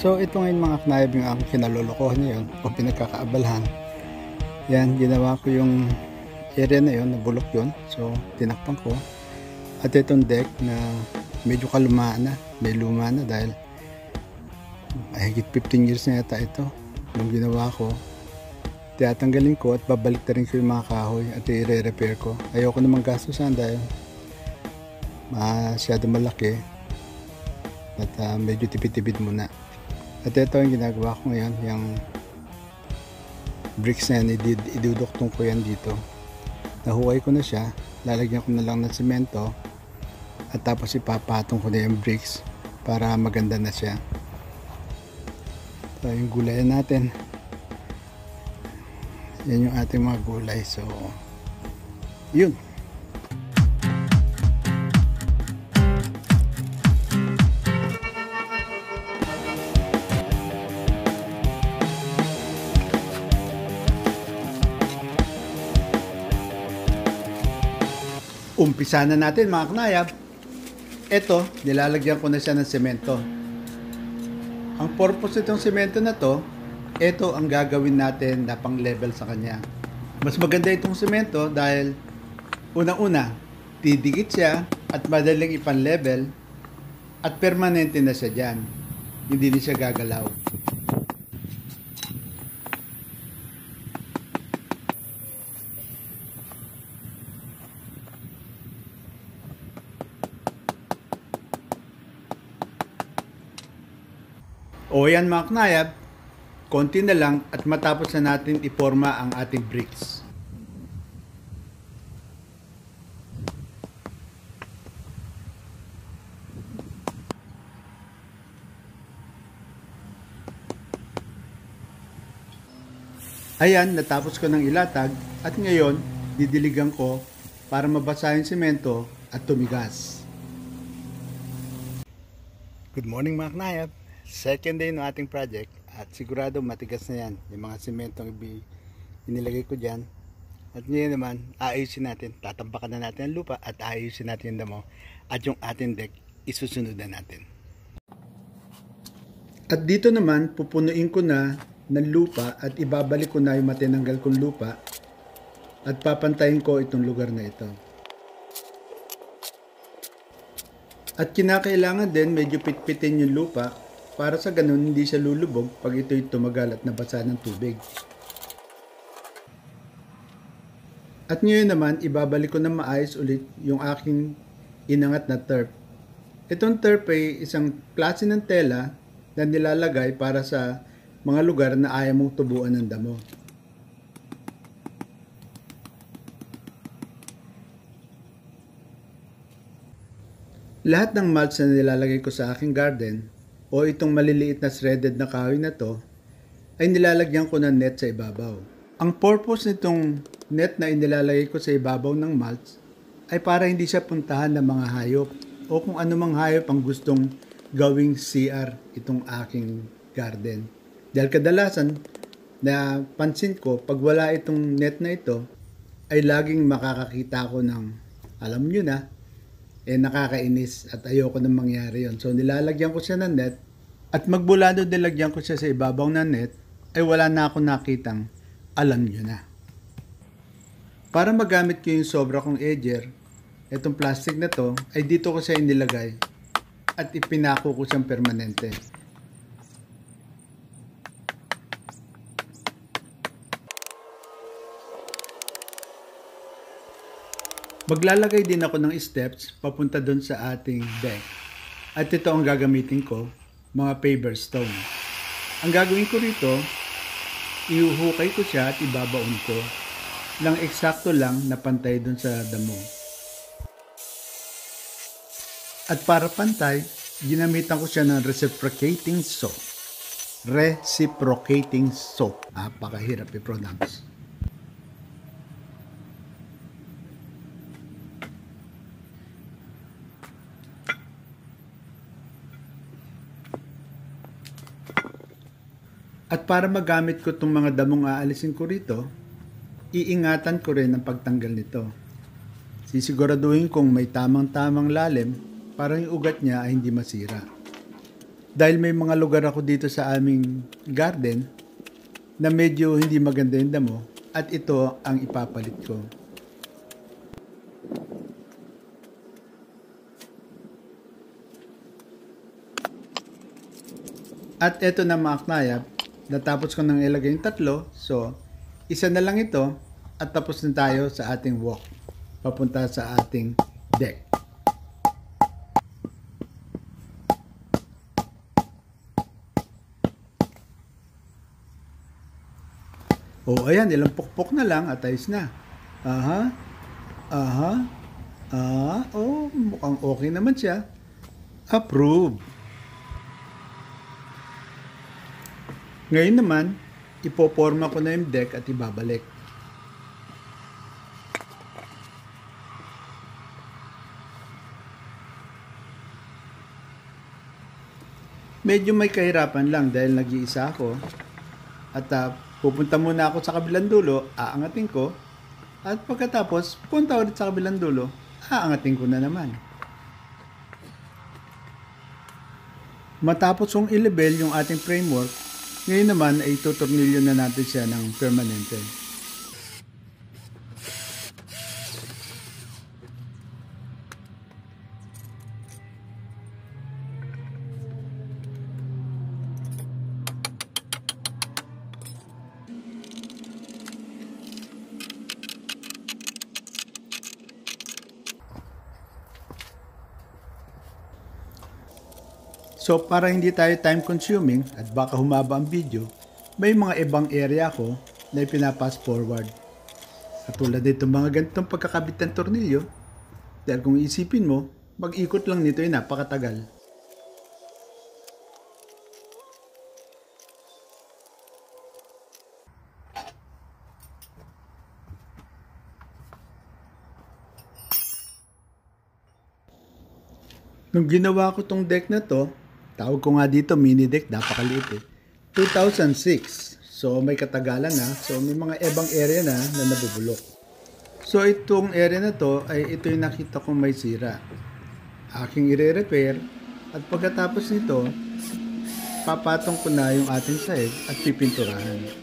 So ito ngayon mga knayab yung aking kinalolokohan ngayon o pinagkakaabalahan. Yan, ginawa ko yung area na yun, nabulok yun. So tinakpan ko. At itong deck na medyo kalumaan na, may luma na dahil higit 15 years na yata ito. Yung ginawa ko, tiyatanggalin ko at babalik na rin ko yung mga kahoy at i-repair ko. Ayoko namang gastusan dahil masyado malaki at medyo tipid-tipid muna. At ito yung ginagawa ko ngayon, yung bricks na yan, iduduktong ko yan dito. Nahuway ko na siya, lalagyan ko na lang ng semento at tapos ipapatong ko na yung bricks para maganda na siya. So yung gulayan natin, yan yung ating mga gulay. So yun. Umpisa na natin mga knayab. Ito, nilalagyan ko na siya ng semento. Ang purpose nitong semento na to, ito ang gagawin natin na pang level sa kanya. Mas maganda itong semento dahil unang-una, didikit siya at madaling ipan level at permanente na siya dyan. Hindi na siya gagalaw. O yan mga knayab, konti na lang at matapos na natin iporma ang ating bricks. Ayan, natapos ko ng ilatag at ngayon didiligan ko para mabasa yung semento at tumigas. Good morning mga knayab. Second day ng ating project at sigurado matigas na yan yung mga sementong inilagay ko dyan. At ngayon naman aayusin natin, tatampakan na natin ang lupa at aayusin natin yung damo at yung ating deck isusunod na natin. At dito naman pupunuin ko na ng lupa at ibabalik ko na yung matinanggal kong lupa at papantayin ko itong lugar na ito. At kinakailangan din medyo pitpitin yung lupa para sa ganun hindi siya lulubog pag ito'y tumagal at nabasa ng tubig. At ngayon naman, ibabalik ko na maayos ulit yung aking inangat na turf. Itong turf ay isang klase ng tela na nilalagay para sa mga lugar na ayaw mong tubuan ng damo. Lahat ng mulch na nilalagay ko sa aking garden o itong maliliit na shredded na kahoy na to ay nilalagyan ko ng net sa ibabaw. Ang purpose nitong net na inilalagay ko sa ibabaw ng mulch ay para hindi siya puntahan ng mga hayop o kung anumang hayop ang gustong gawing CR itong aking garden. Dahil kadalasan na pansin ko pag wala itong net na ito ay laging makakakita ko ng alam nyo na nakakainis at ayoko nang mangyari yon. So nilalagyan ko siya ng net at magbulado nilagyan ko siya sa ibabaw ng net ay wala na ako nakitang alam nyo na. Para magamit ko yung sobra kong edger, itong plastic na to ay dito ko siya inilagay at ipinako ko siyang permanente. Maglalagay din ako ng steps papunta doon sa ating deck. At ito ang gagamitin ko, mga paver stone. Ang gagawin ko rito, ihuhukay ko siya at ibabaon ko lang eksakto lang na pantay doon sa damo. At para pantay, ginamitan ko siya ng reciprocating saw. Reciprocating saw. Napakahirap i-pronounce. At para magamit ko itong mga damong aalisin ko rito, iingatan ko rin ang pagtanggal nito. Sisiguraduhin kong may tamang-tamang lalim para yung ugat niya ay hindi masira. Dahil may mga lugar ako dito sa aming garden na medyo hindi maganda yung damo at ito ang ipapalit ko. At ito na mga knayab, natapos ko nang ilagay yung tatlo, so isa na lang ito at tapos na tayo sa ating walk papunta sa ating deck. O ayan, ilang pukpok na lang at ayos na. Mukhang okay naman siya. Approve. Ngayon naman, ipoporma ko na yung deck at ibabalik. Medyo may kahirapan lang dahil nag-iisa ako. At pupunta muna ako sa kabilang dulo, aangatin ko. At pagkatapos, punta ulit sa kabilang dulo, aangatin ko na naman. Matapos kong i-level yung ating framework, ngayon naman ay tutornilyo na natin siya ng permanente. So para hindi tayo time consuming at baka humaba ang video, may mga ibang area ko na ipinapass forward. Katulad nito mga ganitong pagkakabit ng tornilyo, dahil kung isipin mo, mag-ikot lang nito ay napakatagal. Nung ginawa ko tong deck na to, tawag ko nga dito mini deck, napakaliit eh. 2006. So may katagalan na. So may mga ibang area na nabubulok. So itong area na to ay ito yung nakita kong may sira. Aking i-repair at pagkatapos nito, papatong ko na yung ating sahig at pipinturahan.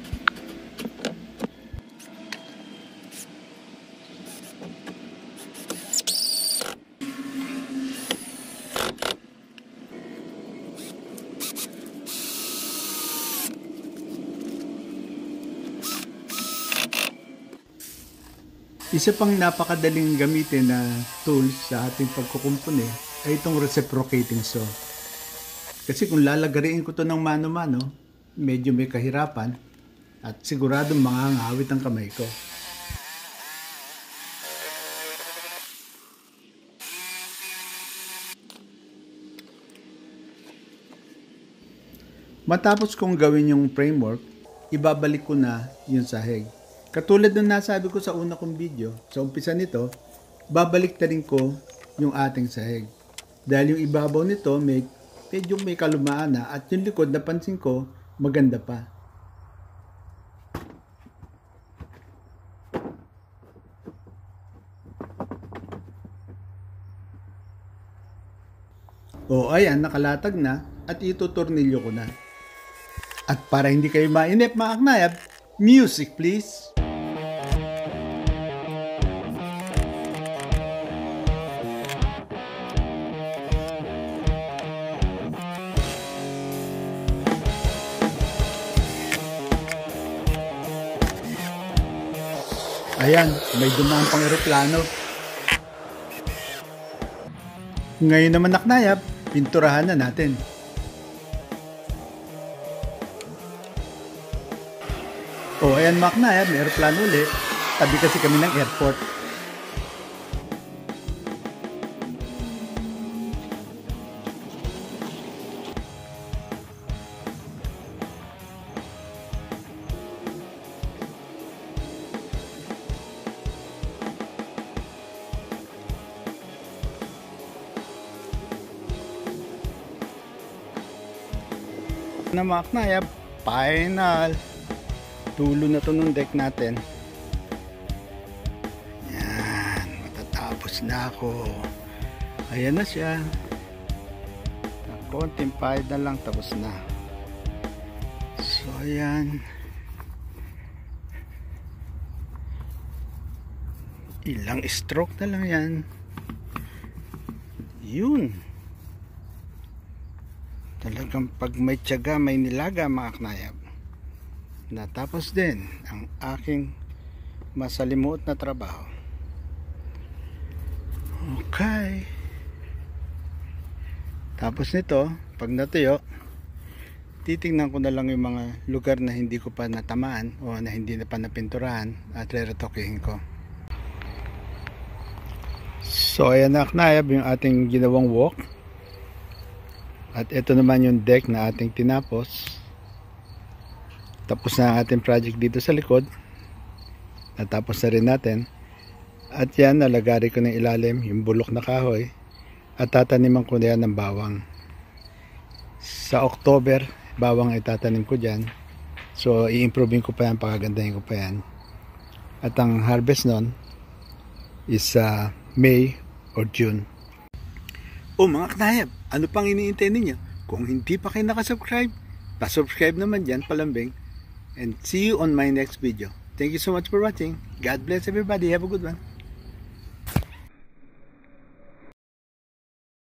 Isa pang napakadaling gamitin na tools sa ating pagkukumpone ay itong reciprocating saw. Kasi kung lalagariin ko to ng mano-mano, medyo may kahirapan at siguradong mangangawit ang kamay ko. Matapos kong gawin yung framework, ibabalik ko na yung sahig. Katulad ng nasabi ko sa una kong video, sa umpisa nito, babalik na rin ko yung ating sahig. Dahil yung ibabaw nito medyo may kalumaan na at yung likod napansin ko maganda pa. O ayan, nakalatag na at itutornilyo ko na. At para hindi kayo mainip mga knayab, music please! Ayan, may dumaan pang eroplano. Ngayon naman naknayab, pinturahan na natin. O ayan mga knayab, may eroplano ulit. Tabi kasi kami ng airport. Na mga knayab, final tulo na to ng deck natin. Yan, matatapos na ako. Ayan na siya. konting pahid na lang, tapos na. So ayan, ilang stroke na lang yan. Yun, talagang pag may tiyaga may nilaga mga knayab. Natapos din ang aking masalimuot na trabaho. Okay, tapos nito, pag natuyo, titingnan ko na lang yung mga lugar na hindi ko pa natamaan o na hindi na pa napinturahan at reretokihin ko. So ayan na knayab yung ating ginawang walk. At ito naman yung deck na ating tinapos. Tapos na ang ating project dito sa likod. Natapos na rin natin. At yan, nalagari ko ng ilalim yung bulok na kahoy. At tataniman ko na yan ng bawang. Sa October, bawang ay tatanim ko dyan. So i-improving ko pa yan, pagagandahin ko pa yan. At ang harvest nun is May or June. O mga knayab, ano pang iniintay ninyo? Kung hindi pa kayo nakasubscribe, pa-subscribe naman dyan, palambing. And see you on my next video. Thank you so much for watching. God bless everybody. Have a good one.